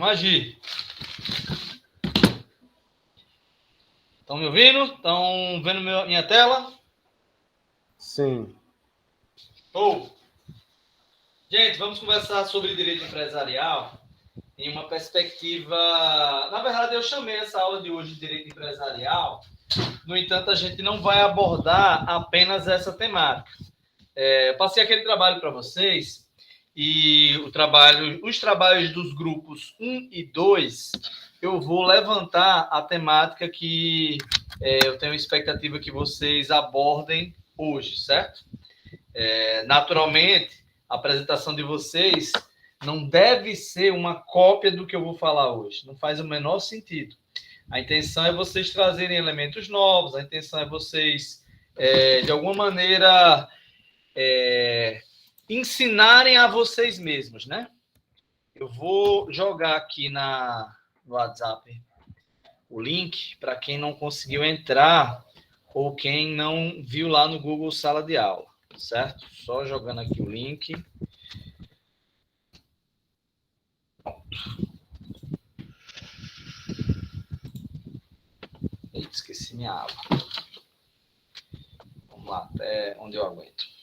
Vamos agir. Estão me ouvindo? Estão vendo minha tela? Sim. Gente, vamos conversar sobre direito empresarial em uma perspectiva... Na verdade, eu chamei essa aula de hoje de direito empresarial. No entanto, a gente não vai abordar apenas essa temática. Passei aquele trabalho para vocês e os trabalhos dos grupos 1 e 2, eu vou levantar a temática que eu tenho expectativa que vocês abordem hoje, certo? Naturalmente, a apresentação de vocês não deve ser uma cópia do que eu vou falar hoje. Não faz o menor sentido. A intenção é vocês trazerem elementos novos, a intenção é vocês, de alguma maneira, ensinarem a vocês mesmos, né? Eu vou jogar aqui no WhatsApp o link para quem não conseguiu entrar ou quem não viu lá no Google Sala de Aula, certo? Só jogando aqui o link. Pronto. Eita, esqueci minha água. Vamos lá, até onde eu aguento.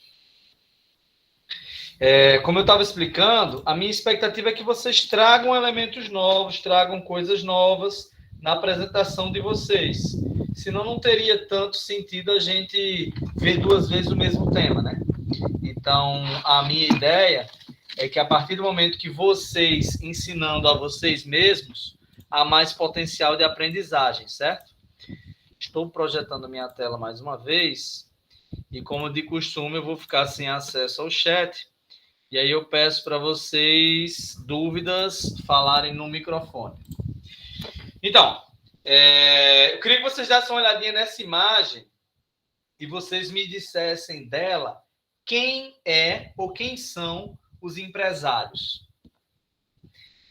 Como eu estava explicando, a minha expectativa é que vocês tragam elementos novos, tragam coisas novas na apresentação de vocês. Senão não teria tanto sentido a gente ver duas vezes o mesmo tema, né? Então, a minha ideia é que a partir do momento que vocês, ensinando a vocês mesmos, há mais potencial de aprendizagem, certo? Estou projetando minha tela mais uma vez e, como de costume, eu vou ficar sem acesso ao chat. E aí eu peço para vocês, dúvidas, falarem no microfone. Então, eu queria que vocês dessem uma olhadinha nessa imagem e vocês me dissessem dela quem é ou quem são os empresários.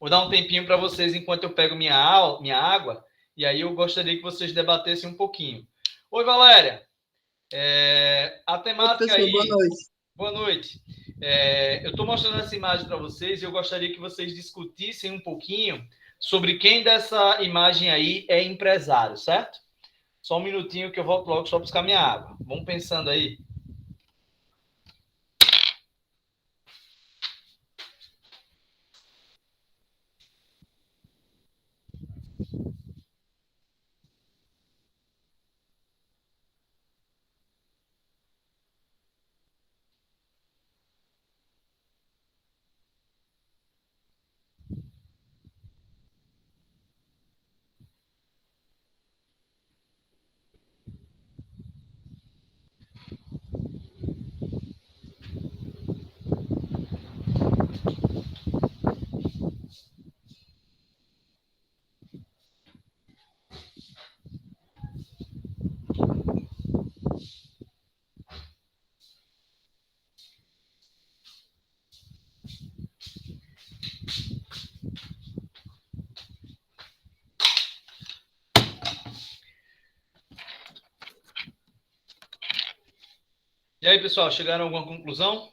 Vou dar um tempinho para vocês enquanto eu pego minha água e aí eu gostaria que vocês debatessem um pouquinho. Oi, Valéria. A temática... Oi, pessoal, boa noite. Boa noite. Eu estou mostrando essa imagem para vocês e eu gostaria que vocês discutissem um pouquinho sobre quem dessa imagem aí é empresário, certo? Só um minutinho que eu volto logo só buscar minha água. Vamos pensando aí. E aí, pessoal, chegaram a alguma conclusão?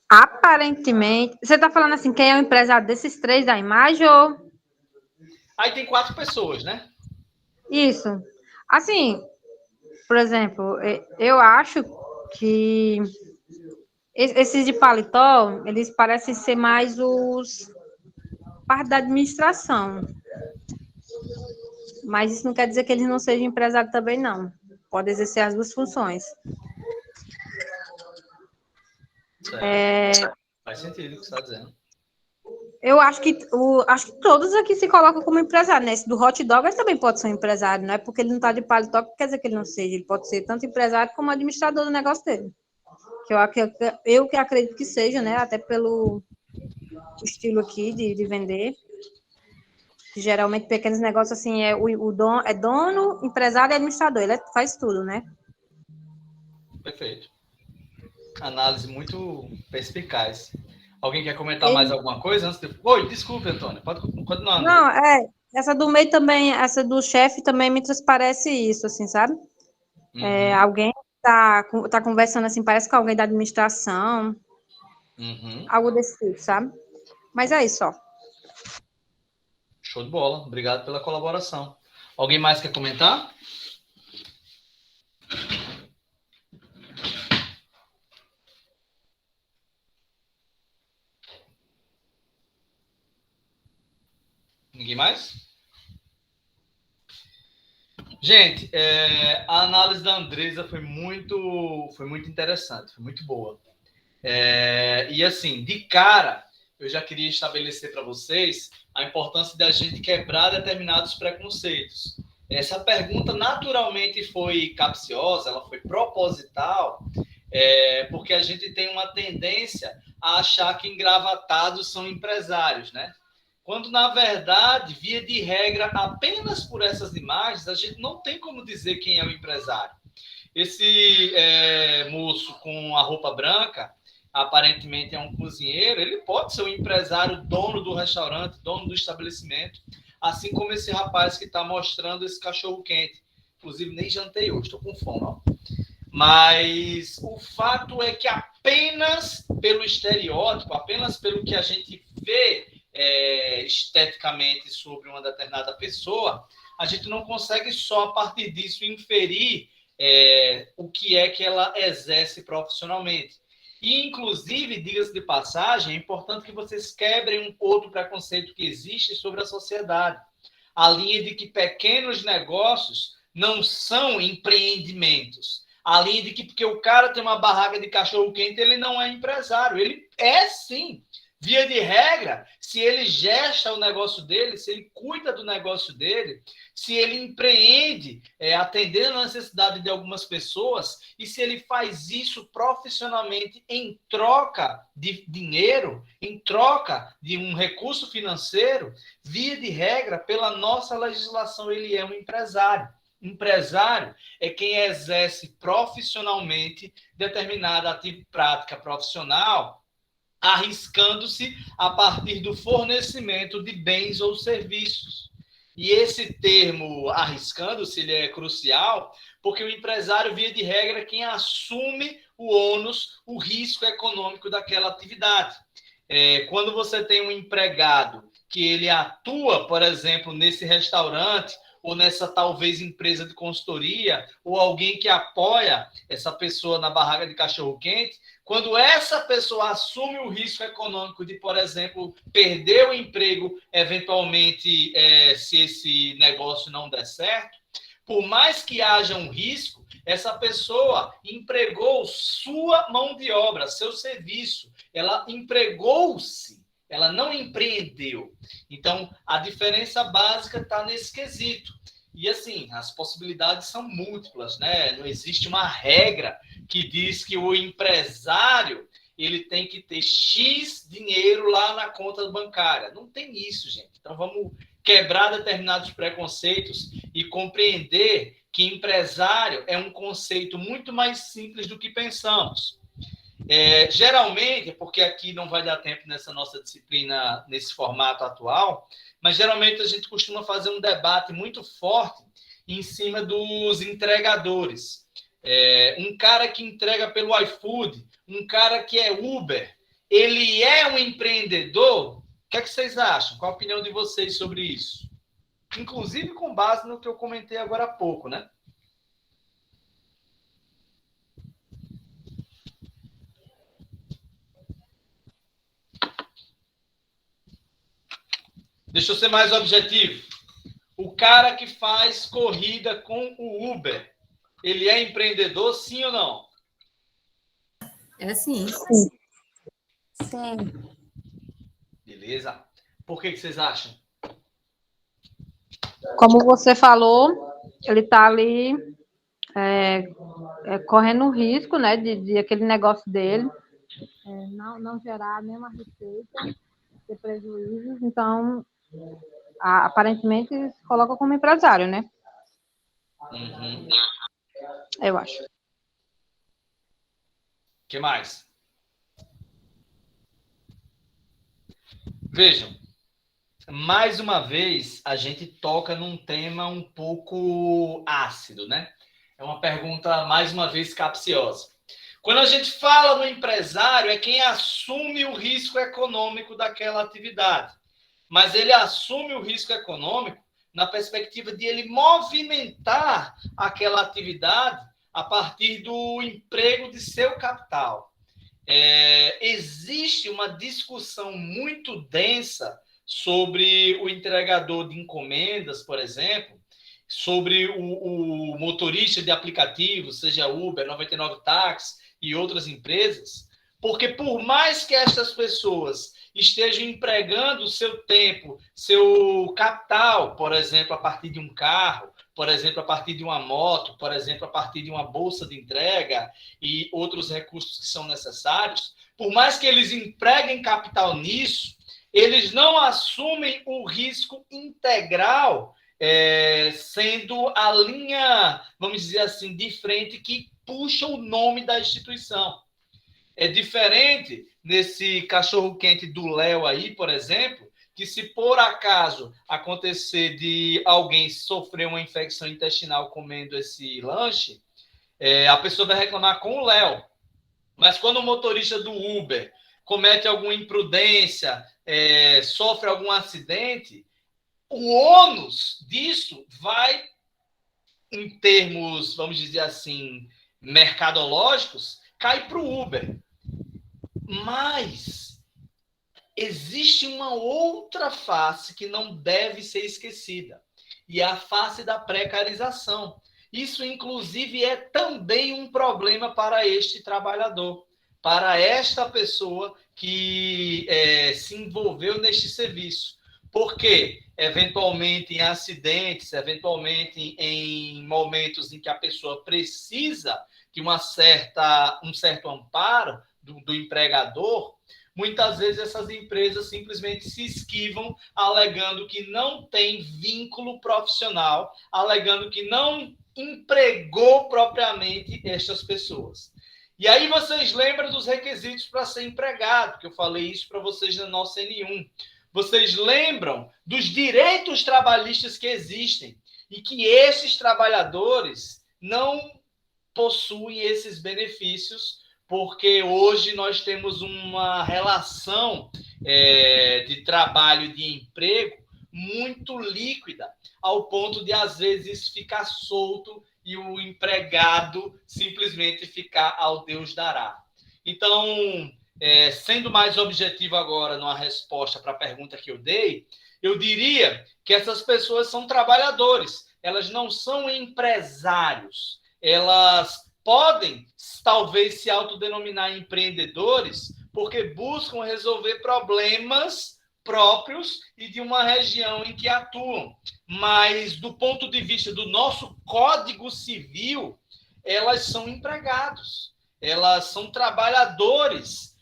Aparentemente, você está falando assim, quem é o empresário desses três da imagem ou... Aí tem 4 pessoas, né? Isso. Assim, por exemplo, eu acho que esses de paletó, eles parecem ser mais os parte da administração. Mas isso não quer dizer que eles não sejam empresários também, não. Pode exercer as duas funções. Faz sentido o que você está dizendo. Eu acho que todos aqui se colocam como empresário, né? Esse do hot dog ele também pode ser um empresário, não é porque ele não está de paletó que quer dizer que ele não seja. Ele pode ser tanto empresário como administrador do negócio dele. Eu que acredito que seja, né? Até pelo estilo aqui de vender. Geralmente, pequenos negócios, assim, o dono, é dono, empresário e administrador. Ele faz tudo, né? Perfeito. Análise muito perspicaz. Alguém quer comentar mais alguma coisa antes de... Oi, desculpe, Antônio. Pode continuar. Não, essa do meio também, essa do chefe também me transparece isso, assim, sabe? Alguém tá conversando, assim, parece com alguém da administração. Algo desse tipo, sabe? Mas é isso, ó. Show de bola. Obrigado pela colaboração. Alguém mais quer comentar? Ninguém mais? Gente, a análise da Andresa foi muito interessante, foi muito boa. E assim, de cara, eu já queria estabelecer para vocês a importância da gente quebrar determinados preconceitos. Essa pergunta naturalmente foi capciosa, ela foi proposital, porque a gente tem uma tendência a achar que engravatados são empresários, né? Quando, na verdade, via de regra, apenas por essas imagens, a gente não tem como dizer quem é o empresário. Esse moço com a roupa branca, aparentemente é um cozinheiro, ele pode ser um empresário, dono do restaurante, dono do estabelecimento, assim como esse rapaz que está mostrando esse cachorro-quente. Inclusive, nem jantei hoje, estou com fome. Ó. Mas o fato é que apenas pelo estereótipo, apenas pelo que a gente vê esteticamente sobre uma determinada pessoa, a gente não consegue só a partir disso inferir o que é que ela exerce profissionalmente. E, inclusive, diga-se de passagem, é importante que vocês quebrem um outro preconceito que existe sobre a sociedade. A linha de que pequenos negócios não são empreendimentos. A linha de que porque o cara tem uma barraca de cachorro-quente, ele não é empresário. Ele é, sim. Via de regra, se ele gesta o negócio dele, se ele cuida do negócio dele, se ele empreende atendendo a necessidade de algumas pessoas e se ele faz isso profissionalmente em troca de dinheiro, em troca de um recurso financeiro, via de regra, pela nossa legislação, ele é um empresário. Empresário é quem exerce profissionalmente determinada prática profissional, arriscando-se a partir do fornecimento de bens ou serviços. E esse termo arriscando-se, ele é crucial, porque o empresário, via de regra, é quem assume o ônus, o risco econômico daquela atividade. Quando você tem um empregado que ele atua, por exemplo, nesse restaurante, ou nessa talvez empresa de consultoria, ou alguém que apoia essa pessoa na barraca de cachorro-quente, quando essa pessoa assume o risco econômico de, por exemplo, perder o emprego, eventualmente, se esse negócio não der certo, por mais que haja um risco, essa pessoa empregou sua mão de obra, seu serviço, ela empregou-se, ela não empreendeu. Então, a diferença básica está nesse quesito. E, assim, as possibilidades são múltiplas, né? Não existe uma regra que diz que o empresário ele tem que ter X dinheiro lá na conta bancária. Não tem isso, gente. Então, vamos quebrar determinados preconceitos e compreender que empresário é um conceito muito mais simples do que pensamos. Geralmente, porque aqui não vai dar tempo nessa nossa disciplina, nesse formato atual, mas geralmente a gente costuma fazer um debate muito forte em cima dos entregadores. Um cara que entrega pelo iFood, um cara que é Uber, ele é um empreendedor? O que é que vocês acham? Qual a opinião de vocês sobre isso? Inclusive com base no que eu comentei agora há pouco, né? Deixa eu ser mais objetivo. O cara que faz corrida com o Uber, ele é empreendedor, sim ou não? É sim. Sim. Beleza. Por que vocês acham? Como você falou, ele está ali correndo o risco, né, de aquele negócio dele não gerar nenhuma receita, ter prejuízos, então aparentemente se coloca como empresário, né? Uhum. Eu acho. O que mais? Vejam, mais uma vez a gente toca num tema um pouco ácido, né? É uma pergunta, mais uma vez, capciosa. Quando a gente fala no empresário, é quem assume o risco econômico daquela atividade. Mas ele assume o risco econômico na perspectiva de ele movimentar aquela atividade a partir do emprego de seu capital. Existe uma discussão muito densa sobre o entregador de encomendas, por exemplo, sobre o motorista de aplicativo, seja Uber, 99 Táxi e outras empresas, porque por mais que estas pessoas estejam empregando o seu tempo, seu capital, por exemplo, a partir de um carro, por exemplo, a partir de uma moto, por exemplo, a partir de uma bolsa de entrega e outros recursos que são necessários, por mais que eles empreguem capital nisso, eles não assumem o risco integral, sendo a linha, vamos dizer assim, de frente que puxa o nome da instituição. É diferente nesse cachorro-quente do Léo aí, por exemplo, que se por acaso acontecer de alguém sofrer uma infecção intestinal comendo esse lanche, a pessoa vai reclamar com o Léo. Mas quando o motorista do Uber comete alguma imprudência, sofre algum acidente, o ônus disso vai, em termos, vamos dizer assim, mercadológicos, cai para o Uber. Mas existe uma outra face que não deve ser esquecida, e é a face da precarização. Isso, inclusive, é também um problema para este trabalhador, para esta pessoa que se envolveu neste serviço. Porque, eventualmente, em acidentes, eventualmente em momentos em que a pessoa precisa de um certo amparo do empregador, muitas vezes essas empresas simplesmente se esquivam, alegando que não tem vínculo profissional, alegando que não empregou propriamente estas pessoas. E aí vocês lembram dos requisitos para ser empregado, que eu falei isso para vocês na nossa N1. Vocês lembram dos direitos trabalhistas que existem e que esses trabalhadores não possuem esses benefícios, porque hoje nós temos uma relação de trabalho e de emprego muito líquida, ao ponto de, às vezes, ficar solto e o empregado simplesmente ficar ao Deus dará. Então, sendo mais objetivo agora numa resposta para a pergunta que eu dei, eu diria que essas pessoas são trabalhadores, elas não são empresários, elas podem, talvez, se autodenominar empreendedores, porque buscam resolver problemas próprios e de uma região em que atuam. Mas, do ponto de vista do nosso Código Civil, elas são empregados, elas são trabalhadores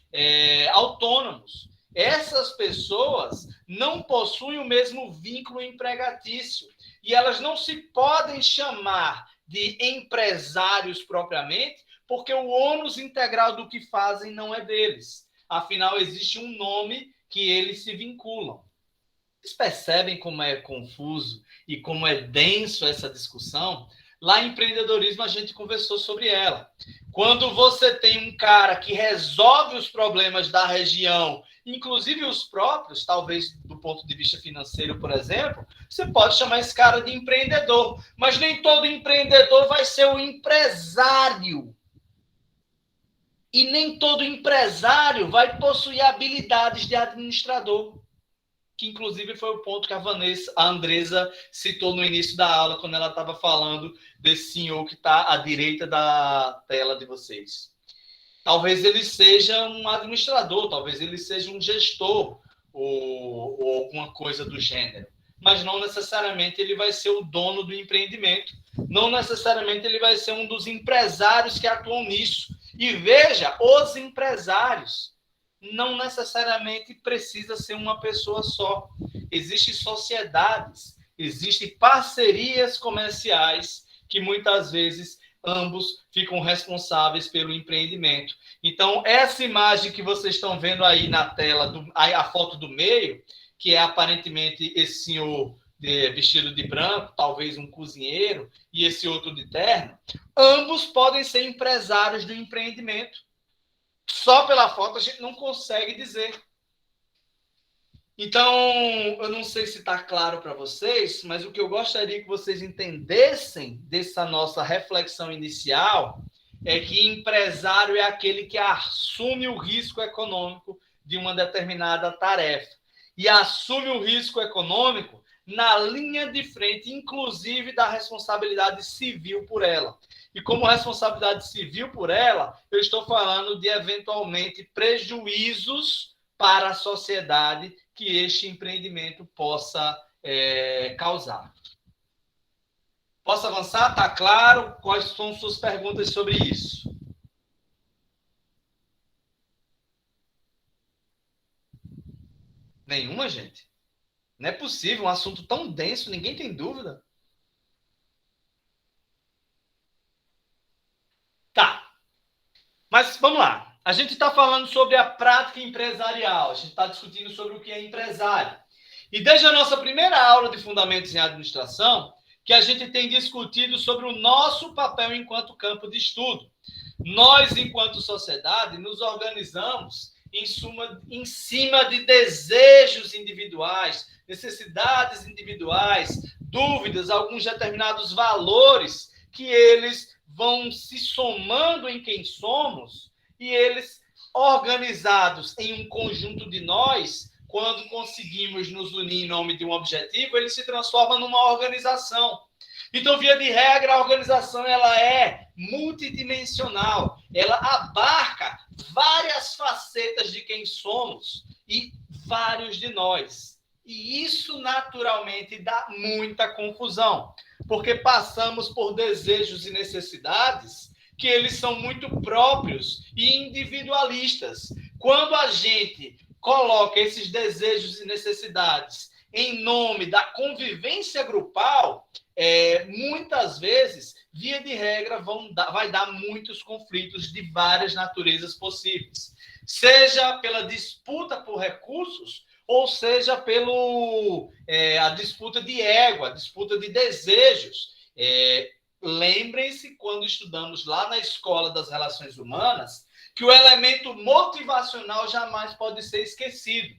autônomos. Essas pessoas não possuem o mesmo vínculo empregatício e elas não se podem chamar de empresários propriamente, porque o ônus integral do que fazem não é deles. Afinal, existe um nome que eles se vinculam. Vocês percebem como é confuso e como é denso essa discussão? Lá em empreendedorismo a gente conversou sobre ela. Quando você tem um cara que resolve os problemas da região, inclusive os próprios, talvez do ponto de vista financeiro, por exemplo, você pode chamar esse cara de empreendedor, mas nem todo empreendedor vai ser um empresário. E nem todo empresário vai possuir habilidades de administrador, que inclusive foi o ponto que a Andresa citou no início da aula, quando ela estava falando desse senhor que está à direita da tela de vocês. Talvez ele seja um administrador, talvez ele seja um gestor ou alguma coisa do gênero, mas não necessariamente ele vai ser o dono do empreendimento, não necessariamente ele vai ser um dos empresários que atuam nisso. E veja, os empresários não necessariamente precisa ser uma pessoa só. Existem sociedades, existem parcerias comerciais que muitas vezes ambos ficam responsáveis pelo empreendimento. Então, essa imagem que vocês estão vendo aí na tela, a foto do meio, que é aparentemente esse senhor vestido de branco, talvez um cozinheiro, e esse outro de terno, ambos podem ser empresários do empreendimento. Só pela foto a gente não consegue dizer. Então, eu não sei se está claro para vocês, mas o que eu gostaria que vocês entendessem dessa nossa reflexão inicial é que empresário é aquele que assume o risco econômico de uma determinada tarefa. E assume o risco econômico na linha de frente, inclusive da responsabilidade civil por ela. E como responsabilidade civil por ela, eu estou falando de, eventualmente, prejuízos para a sociedade que este empreendimento possa causar. Posso avançar? Está claro? Quais são suas perguntas sobre isso? Nenhuma, gente? Não é possível, um assunto tão denso, ninguém tem dúvida? Tá. Mas vamos lá. A gente está falando sobre a prática empresarial. A gente está discutindo sobre o que é empresário. E desde a nossa primeira aula de Fundamentos em Administração, que a gente tem discutido sobre o nosso papel enquanto campo de estudo. Nós, enquanto sociedade, nos organizamos em cima de desejos individuais, necessidades individuais, dúvidas, alguns determinados valores que eles vão se somando em quem somos e eles, organizados em um conjunto de nós, quando conseguimos nos unir em nome de um objetivo, ele se transforma numa organização. Então, via de regra, a organização ela é multidimensional, ela abarca várias facetas de quem somos e vários de nós. E isso, naturalmente, dá muita confusão, porque passamos por desejos e necessidades que eles são muito próprios e individualistas. Quando a gente coloca esses desejos e necessidades em nome da convivência grupal, muitas vezes, via de regra, vai dar muitos conflitos de várias naturezas possíveis. Seja pela disputa por recursos, ou seja a disputa de ego, a disputa de desejos. Lembrem-se, quando estudamos lá na Escola das Relações Humanas, que o elemento motivacional jamais pode ser esquecido.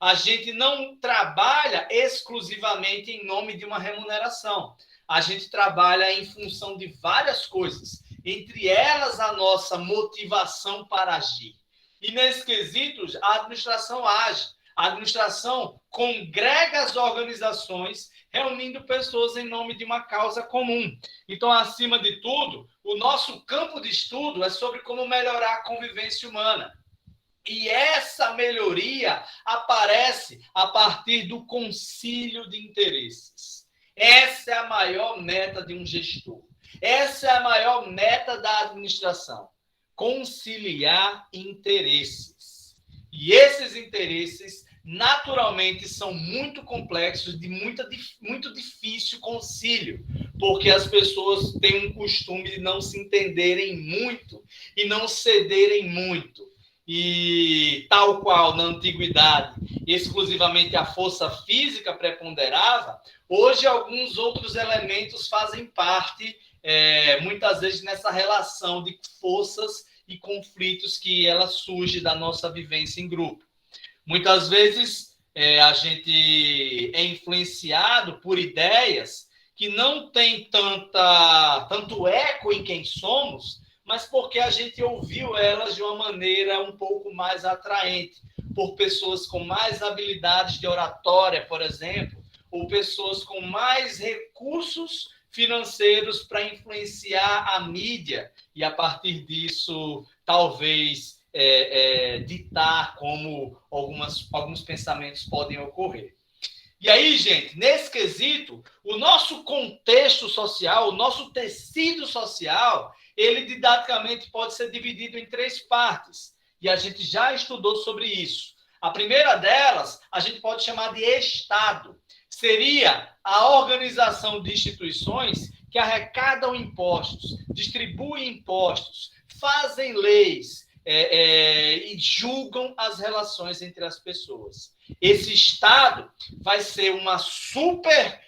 A gente não trabalha exclusivamente em nome de uma remuneração. A gente trabalha em função de várias coisas, entre elas a nossa motivação para agir. E nesse quesito, a administração age. A administração congrega as organizações, reunindo pessoas em nome de uma causa comum. Então, acima de tudo, o nosso campo de estudo é sobre como melhorar a convivência humana. E essa melhoria aparece a partir do concílio de interesses. Essa é a maior meta de um gestor. Essa é a maior meta da administração. Conciliar interesses. E esses interesses, naturalmente, são muito complexos, de muito difícil concílio, porque as pessoas têm um costume de não se entenderem muito e não cederem muito. E tal qual na antiguidade, exclusivamente a força física preponderava, hoje alguns outros elementos fazem parte, muitas vezes, nessa relação de forças e conflitos que ela surge da nossa vivência em grupo. Muitas vezes a gente é influenciado por ideias que não têm tanto eco em quem somos, mas porque a gente ouviu elas de uma maneira um pouco mais atraente, por pessoas com mais habilidades de oratória, por exemplo, ou pessoas com mais recursos financeiros para influenciar a mídia e, a partir disso, talvez ditar como alguns pensamentos podem ocorrer. E aí, gente, nesse quesito, o nosso contexto social, o nosso tecido social, ele didaticamente pode ser dividido em 3 partes. E a gente já estudou sobre isso. A primeira delas, a gente pode chamar de Estado. Seria a organização de instituições que arrecadam impostos, distribuem impostos, fazem leis, e julgam as relações entre as pessoas. Esse Estado vai ser uma super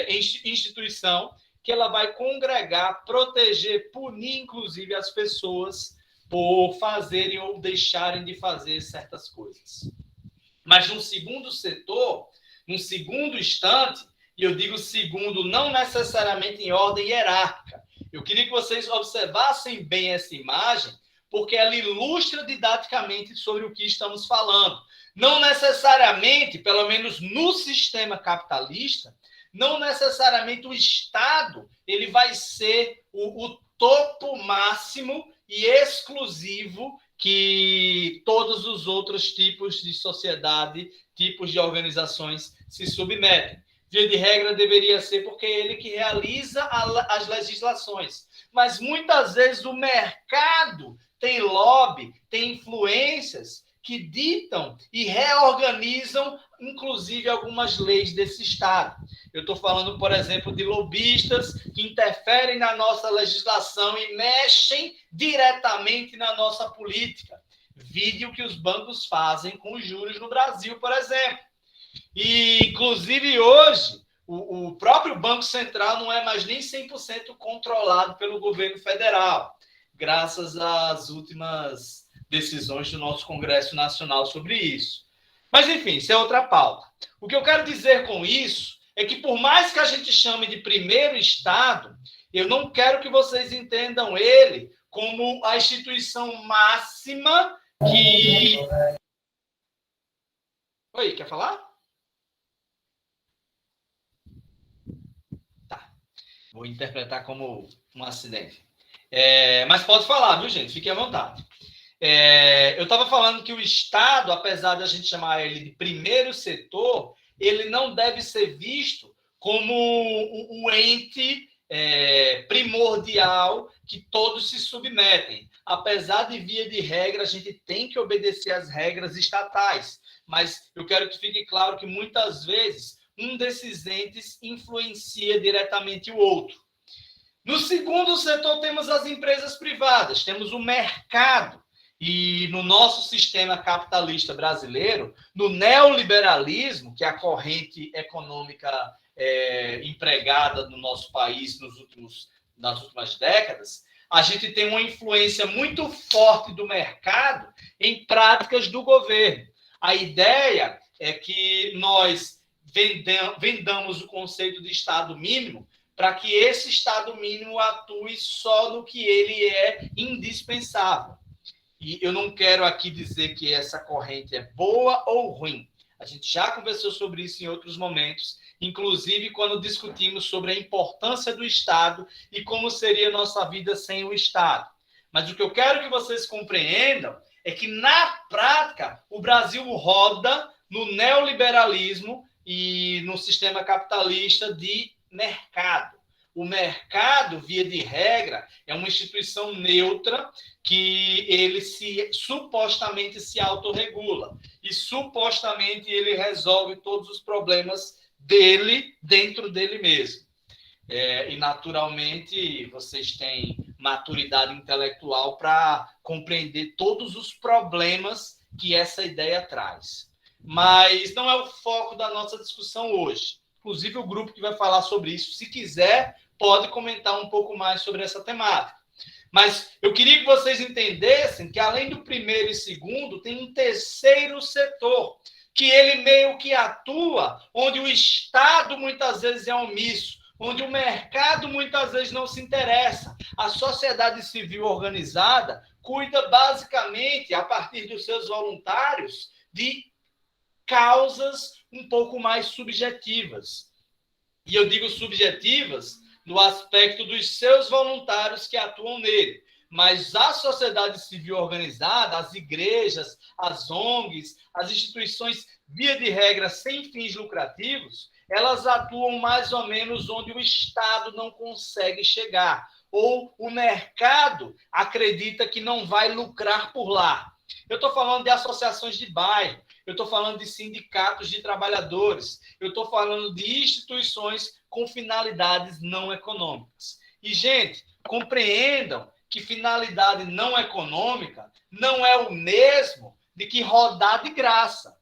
instituição que ela vai congregar, proteger, punir, inclusive, as pessoas por fazerem ou deixarem de fazer certas coisas. Mas num segundo setor, num segundo instante, e eu digo segundo não necessariamente em ordem hierárquica, eu queria que vocês observassem bem essa imagem, porque ela ilustra didaticamente sobre o que estamos falando. Não necessariamente, pelo menos no sistema capitalista, não necessariamente o Estado ele vai ser o topo máximo e exclusivo que todos os outros tipos de sociedade, tipos de organizações se submetem. Via de regra, deveria ser porque é ele que realiza as legislações. Mas muitas vezes o mercado tem lobby, tem influências que ditam e reorganizam, inclusive, algumas leis desse Estado. Eu estou falando, por exemplo, de lobistas que interferem na nossa legislação e mexem diretamente na nossa política. Vide o que os bancos fazem com os juros no Brasil, por exemplo. E, inclusive, hoje, o próprio Banco Central não é mais nem 100% controlado pelo governo federal, graças às últimas decisões do nosso Congresso Nacional sobre isso. Mas, enfim, isso é outra pauta. O que eu quero dizer com isso é que, por mais que a gente chame de primeiro Estado, eu não quero que vocês entendam ele como a instituição máxima que... Oi, quer falar? Tá. Vou interpretar como um acidente. Mas pode falar, viu, gente? Fique à vontade. Eu estava falando que o Estado, apesar de a gente chamar ele de primeiro setor, ele não deve ser visto como o ente primordial que todos se submetem. Apesar de, via de regra, a gente tem que obedecer às regras estatais. Mas eu quero que fique claro que, muitas vezes, um desses entes influencia diretamente o outro. No segundo setor, temos as empresas privadas, temos o mercado. E no nosso sistema capitalista brasileiro, no neoliberalismo, que é a corrente econômica empregada no nosso país nas últimas décadas, a gente tem uma influência muito forte do mercado em práticas do governo. A ideia é que nós vendamos o conceito de Estado mínimo para que esse Estado mínimo atue só no que ele é indispensável. E eu não quero aqui dizer que essa corrente é boa ou ruim. A gente já conversou sobre isso em outros momentos, inclusive quando discutimos sobre a importância do Estado e como seria a nossa vida sem o Estado. Mas o que eu quero que vocês compreendam é que, na prática, o Brasil roda no neoliberalismo e no sistema capitalista de mercado. O mercado, via de regra, é uma instituição neutra que ele supostamente se autorregula e supostamente ele resolve todos os problemas dele dentro dele mesmo. E, naturalmente, vocês têm maturidade intelectual para compreender todos os problemas que essa ideia traz. Mas não é o foco da nossa discussão hoje. Inclusive, o grupo que vai falar sobre isso, se quiser, pode comentar um pouco mais sobre essa temática. Mas eu queria que vocês entendessem que, além do primeiro e segundo, tem um terceiro setor, que ele meio que atua onde o Estado muitas vezes é omisso, onde o mercado muitas vezes não se interessa. A sociedade civil organizada cuida basicamente, a partir dos seus voluntários, de causas um pouco mais subjetivas. E eu digo subjetivas no aspecto dos seus voluntários que atuam nele. Mas a sociedade civil organizada, as igrejas, as ONGs, as instituições, via de regra, sem fins lucrativos, elas atuam mais ou menos onde o Estado não consegue chegar, ou o mercado acredita que não vai lucrar por lá. Eu estou falando de associações de bairro, eu estou falando de sindicatos de trabalhadores, eu estou falando de instituições com finalidades não econômicas. E, gente, compreendam que finalidade não econômica não é o mesmo de que rodar de graça.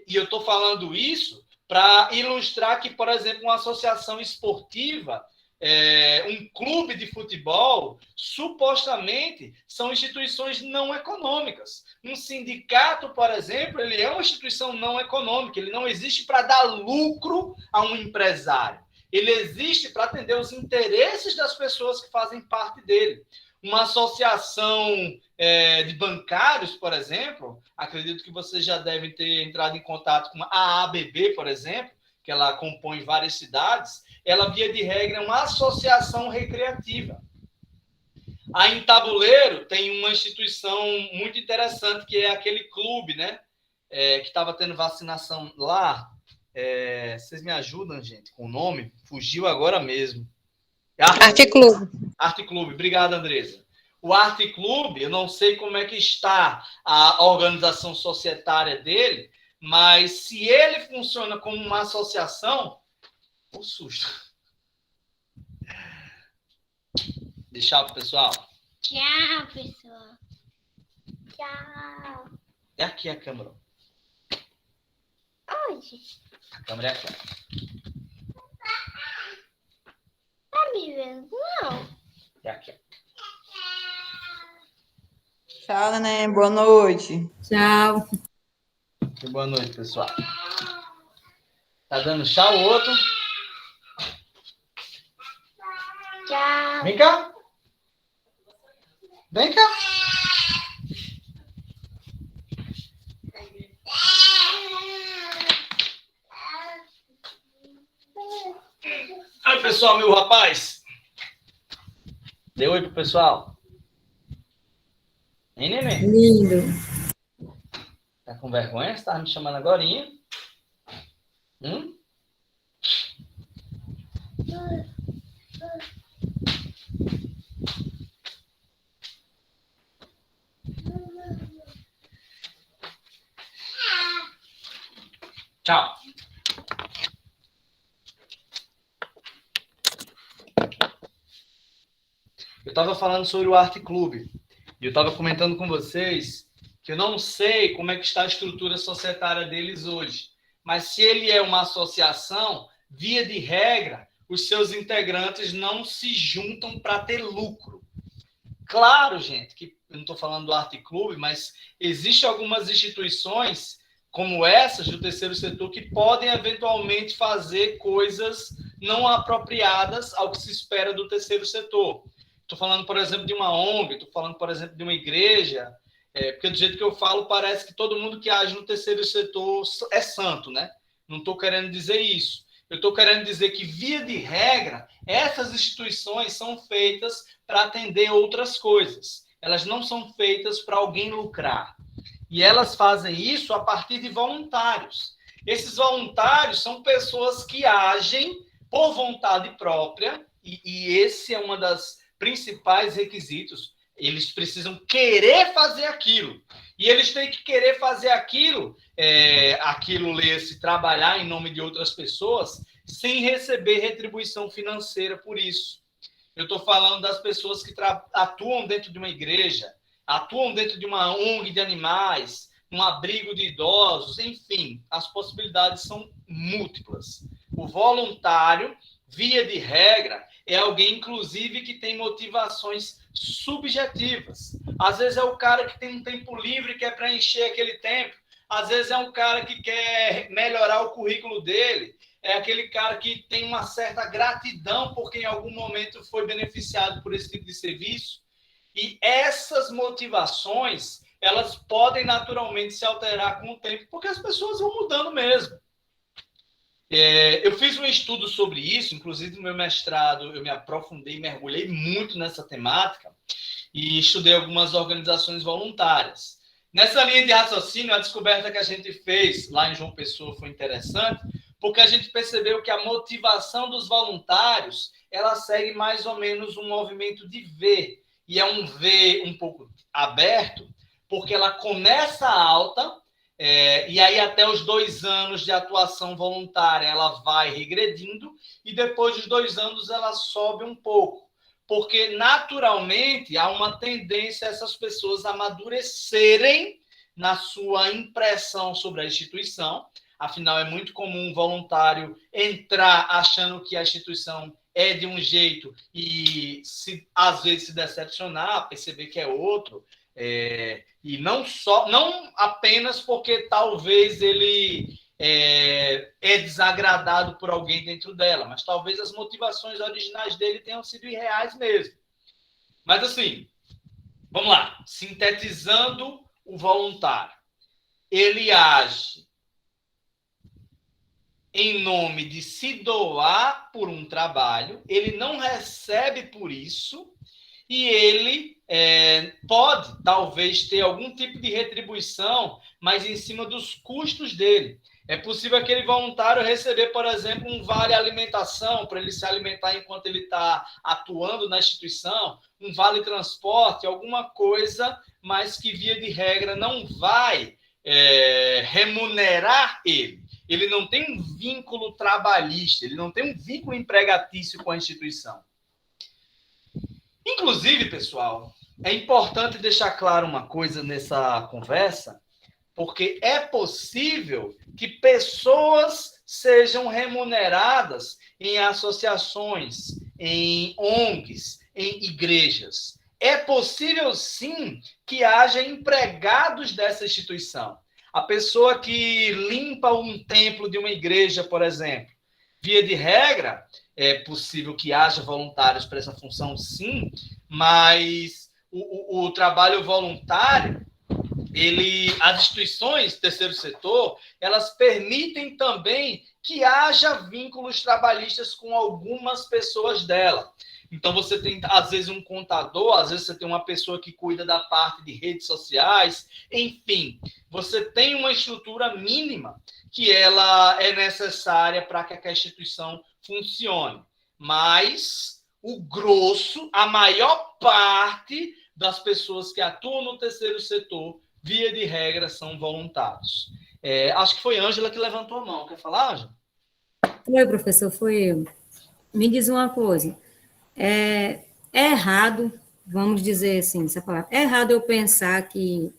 E eu estou falando isso para ilustrar que, por exemplo, uma associação esportiva, um clube de futebol, supostamente são instituições não econômicas. Um sindicato, por exemplo, ele é uma instituição não econômica, ele não existe para dar lucro a um empresário. Ele existe para atender os interesses das pessoas que fazem parte dele. Uma associação de bancários, por exemplo, acredito que vocês já devem ter entrado em contato com a AABB, por exemplo, que ela compõe várias cidades, ela, via de regra, é uma associação recreativa. Aí, em Tabuleiro, tem uma instituição muito interessante, que é aquele clube, né? Que estava tendo vacinação lá. Vocês me ajudam, gente, com o nome? Fugiu agora mesmo. Arte Clube. Arte Clube. Obrigado, Andresa. O Arte Clube, eu não sei como é que está a organização societária dele, mas se ele funciona como uma associação, o susto. Deixar pro pessoal. Tchau, pessoal. Tchau. É aqui a câmera. Onde? A câmera é aqui. Tá me vendo? Não. É aqui. Tchau, Neném. Boa noite. Tchau. Boa noite, pessoal. Tá dando tchau o outro? Tchau. Vem cá. Vem cá. Ai, pessoal, meu rapaz. Dê oi pro pessoal. Hein, neném? Lindo. Tá com vergonha? Você tava me chamando agorinha? Tchau. Eu estava falando sobre o Arte Clube. E eu estava comentando com vocês que eu não sei como é que está a estrutura societária deles hoje. Mas se ele é uma associação, via de regra, os seus integrantes não se juntam para ter lucro. Claro, gente, que eu não estou falando do Arte Clube, mas existem algumas instituições como essas do terceiro setor que podem eventualmente fazer coisas não apropriadas ao que se espera do terceiro setor. Estou falando, por exemplo, de uma ONG, estou falando, por exemplo, de uma igreja, porque do jeito que eu falo, parece que todo mundo que age no terceiro setor é santo, né? Não estou querendo dizer isso. Eu estou querendo dizer que, via de regra, essas instituições são feitas para atender outras coisas. Elas não são feitas para alguém lucrar. E elas fazem isso a partir de voluntários. Esses voluntários são pessoas que agem por vontade própria, e esse é uma das principais requisitos. Eles precisam querer fazer aquilo. E eles têm que querer fazer aquilo, lê-se, trabalhar em nome de outras pessoas, sem receber retribuição financeira por isso. Eu estou falando das pessoas que atuam dentro de uma igreja, atuam dentro de uma ONG de animais, um abrigo de idosos, enfim, as possibilidades são múltiplas. O voluntário, via de regra, é alguém, inclusive, que tem motivações subjetivas. Às vezes é o cara que tem um tempo livre e quer preencher aquele tempo. Às vezes é um cara que quer melhorar o currículo dele. É aquele cara que tem uma certa gratidão porque em algum momento foi beneficiado por esse tipo de serviço. E essas motivações, elas podem naturalmente se alterar com o tempo, porque as pessoas vão mudando mesmo. Eu fiz um estudo sobre isso, inclusive no meu mestrado eu me aprofundei, mergulhei muito nessa temática e estudei algumas organizações voluntárias. Nessa linha de raciocínio, a descoberta que a gente fez lá em João Pessoa foi interessante, porque a gente percebeu que a motivação dos voluntários, ela segue mais ou menos um movimento de V, e é um V um pouco aberto, porque ela começa alta, e aí até os 2 anos de atuação voluntária ela vai regredindo, e depois dos 2 anos ela sobe um pouco. porque naturalmente há uma tendência a essas pessoas amadurecerem na sua impressão sobre a instituição. Afinal, é muito comum um voluntário entrar achando que a instituição é de um jeito e, às vezes, se decepcionar, perceber que é outro. E não apenas porque talvez ele é desagradado por alguém dentro dela, mas talvez as motivações originais dele tenham sido irreais mesmo. Mas, assim, vamos lá. Sintetizando o voluntário. Ele age em nome de se doar por um trabalho, ele não recebe por isso, e ele pode, talvez, ter algum tipo de retribuição, mas em cima dos custos dele. É possível aquele voluntário receber, por exemplo, um vale alimentação, para ele se alimentar enquanto ele está atuando na instituição, um vale transporte, alguma coisa, mas que, via de regra, não vai remunerar ele. Ele não tem um vínculo trabalhista, ele não tem um vínculo empregatício com a instituição. Inclusive, pessoal, é importante deixar claro uma coisa nessa conversa, porque é possível que pessoas sejam remuneradas em associações, em ONGs, em igrejas. É possível, sim, que haja empregados dessa instituição. A pessoa que limpa um templo de uma igreja, por exemplo, via de regra, é possível que haja voluntários para essa função, sim, mas o trabalho voluntário, as instituições do terceiro setor, elas permitem também que haja vínculos trabalhistas com algumas pessoas dela. Então, você tem, às vezes, um contador, às vezes você tem uma pessoa que cuida da parte de redes sociais, enfim, você tem uma estrutura mínima que ela é necessária para que a instituição funcione. Mas o grosso, a maior parte das pessoas que atuam no terceiro setor, via de regra, são voluntários. Acho que foi a Ângela que levantou a mão. Quer falar, Ângela? Foi, professor, foi eu. Me diz uma coisa. É errado, vamos dizer assim, essa palavra, é errado eu pensar que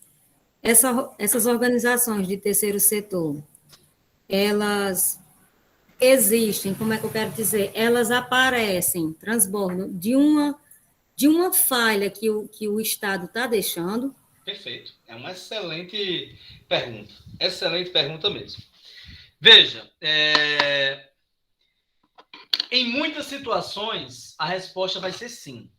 essas organizações de terceiro setor, elas existem, como é que eu quero dizer? Elas aparecem, transbordam de uma falha que o Estado está deixando. Perfeito. É uma excelente pergunta. Excelente pergunta mesmo. Veja, em muitas situações, a resposta vai ser sim.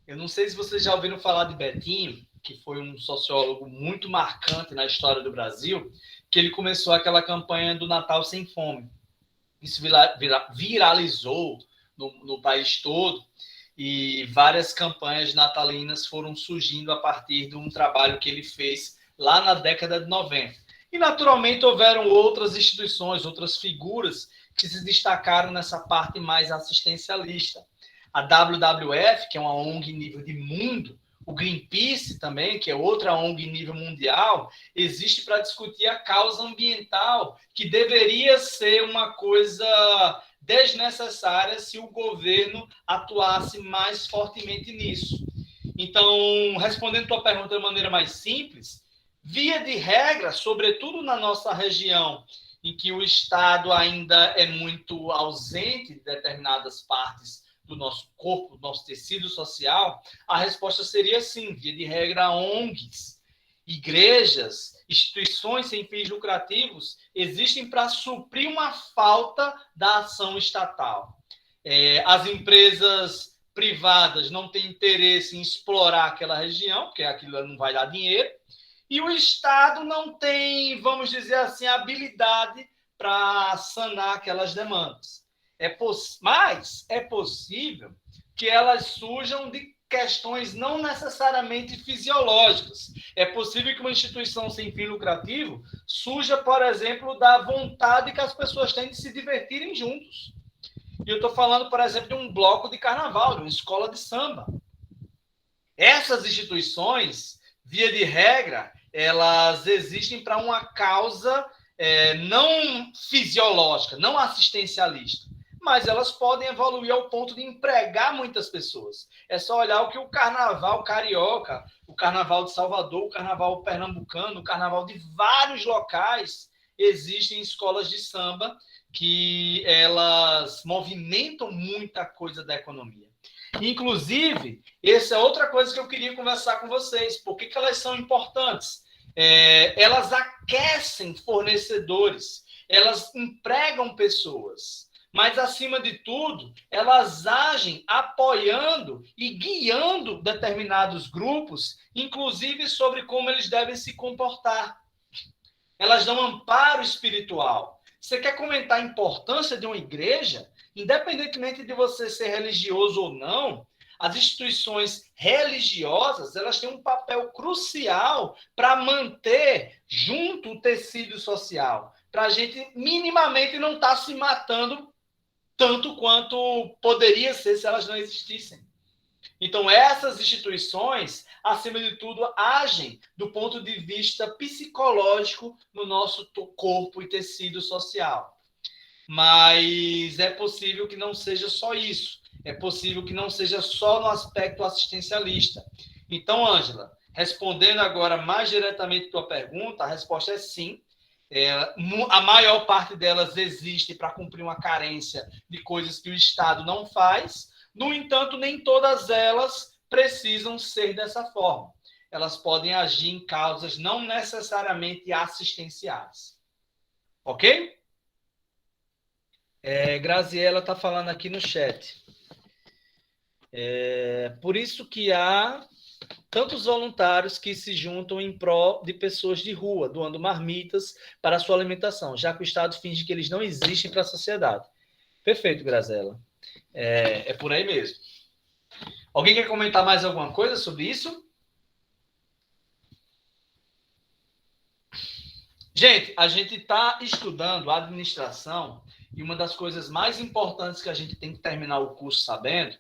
Eu não sei se vocês já ouviram falar de Betinho, que foi um sociólogo muito marcante na história do Brasil, que ele começou aquela campanha do Natal Sem Fome. Isso viralizou no país todo, e várias campanhas natalinas foram surgindo a partir de um trabalho que ele fez lá na década de 90. E, naturalmente, houveram outras instituições, outras figuras que se destacaram nessa parte mais assistencialista. A WWF, que é uma ONG em nível de mundo, o Greenpeace também, que é outra ONG em nível mundial, existe para discutir a causa ambiental, que deveria ser uma coisa desnecessária se o governo atuasse mais fortemente nisso. Então, respondendo a tua pergunta de maneira mais simples, via de regra, sobretudo na nossa região, em que o Estado ainda é muito ausente de determinadas partes do nosso corpo, do nosso tecido social, a resposta seria sim, via de regra, ONGs, igrejas, instituições sem fins lucrativos existem para suprir uma falta da ação estatal. As empresas privadas não têm interesse em explorar aquela região, porque aquilo não vai dar dinheiro, e o Estado não tem, vamos dizer assim, habilidade para sanar aquelas demandas. Mas é possível que elas surjam de questões não necessariamente fisiológicas. É possível que uma instituição sem fim lucrativo surja, por exemplo, da vontade que as pessoas têm de se divertirem juntos. E eu estou falando, por exemplo, de um bloco de carnaval, de uma escola de samba. Essas instituições, via de regra, elas existem para uma causa não fisiológica, não assistencialista, mas elas podem evoluir ao ponto de empregar muitas pessoas. É só olhar o que o carnaval carioca, o carnaval de Salvador, o carnaval pernambucano, o carnaval de vários locais, existem escolas de samba que elas movimentam muita coisa da economia. Inclusive, essa é outra coisa que eu queria conversar com vocês. Por que elas são importantes? Elas aquecem fornecedores, elas empregam pessoas, mas, acima de tudo, elas agem apoiando e guiando determinados grupos, inclusive sobre como eles devem se comportar. Elas dão amparo espiritual. Você quer comentar a importância de uma igreja? Independentemente de você ser religioso ou não, as instituições religiosas, elas têm um papel crucial para manter junto o tecido social, para a gente minimamente não estar se matando tanto quanto poderia ser se elas não existissem. Então, essas instituições, acima de tudo, agem do ponto de vista psicológico no nosso corpo e tecido social. Mas é possível que não seja só isso. É possível que não seja só no aspecto assistencialista. Então, Ângela, respondendo agora mais diretamente a tua pergunta, a resposta é sim. A maior parte delas existe para cumprir uma carência de coisas que o Estado não faz. No entanto, nem todas elas precisam ser dessa forma. Elas podem agir em causas não necessariamente assistenciais. Ok? Graziela está falando aqui no chat. Por isso que há tantos voluntários que se juntam em prol de pessoas de rua, doando marmitas para a sua alimentação, já que o Estado finge que eles não existem para a sociedade. Perfeito, Graziela. É por aí mesmo. Alguém quer comentar mais alguma coisa sobre isso? Gente, a gente está estudando administração e uma das coisas mais importantes que a gente tem que terminar o curso sabendo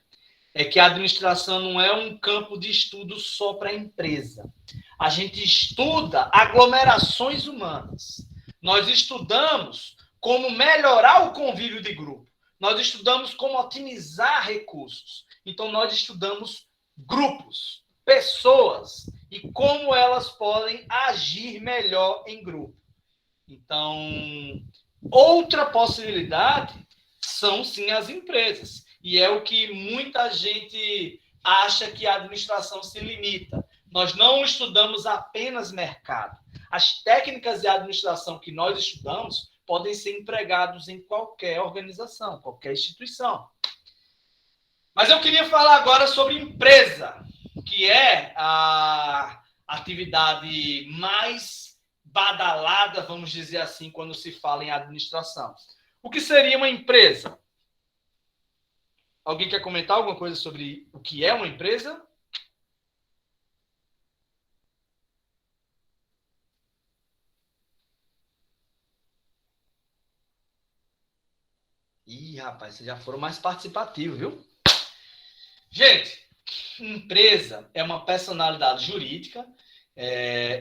é que a administração não é um campo de estudo só para a empresa. A gente estuda aglomerações humanas. Nós estudamos como melhorar o convívio de grupo. Nós estudamos como otimizar recursos. Então, nós estudamos grupos, pessoas e como elas podem agir melhor em grupo. Então, outra possibilidade são, sim, as empresas. E é o que muita gente acha que a administração se limita. Nós não estudamos apenas mercado. As técnicas de administração que nós estudamos podem ser empregadas em qualquer organização, qualquer instituição. Mas eu queria falar agora sobre empresa, que é a atividade mais badalada, vamos dizer assim, quando se fala em administração. O que seria uma empresa? Alguém quer comentar alguma coisa sobre o que é uma empresa? Ih, rapaz, vocês já foram mais participativos, viu? Gente, empresa é uma personalidade jurídica.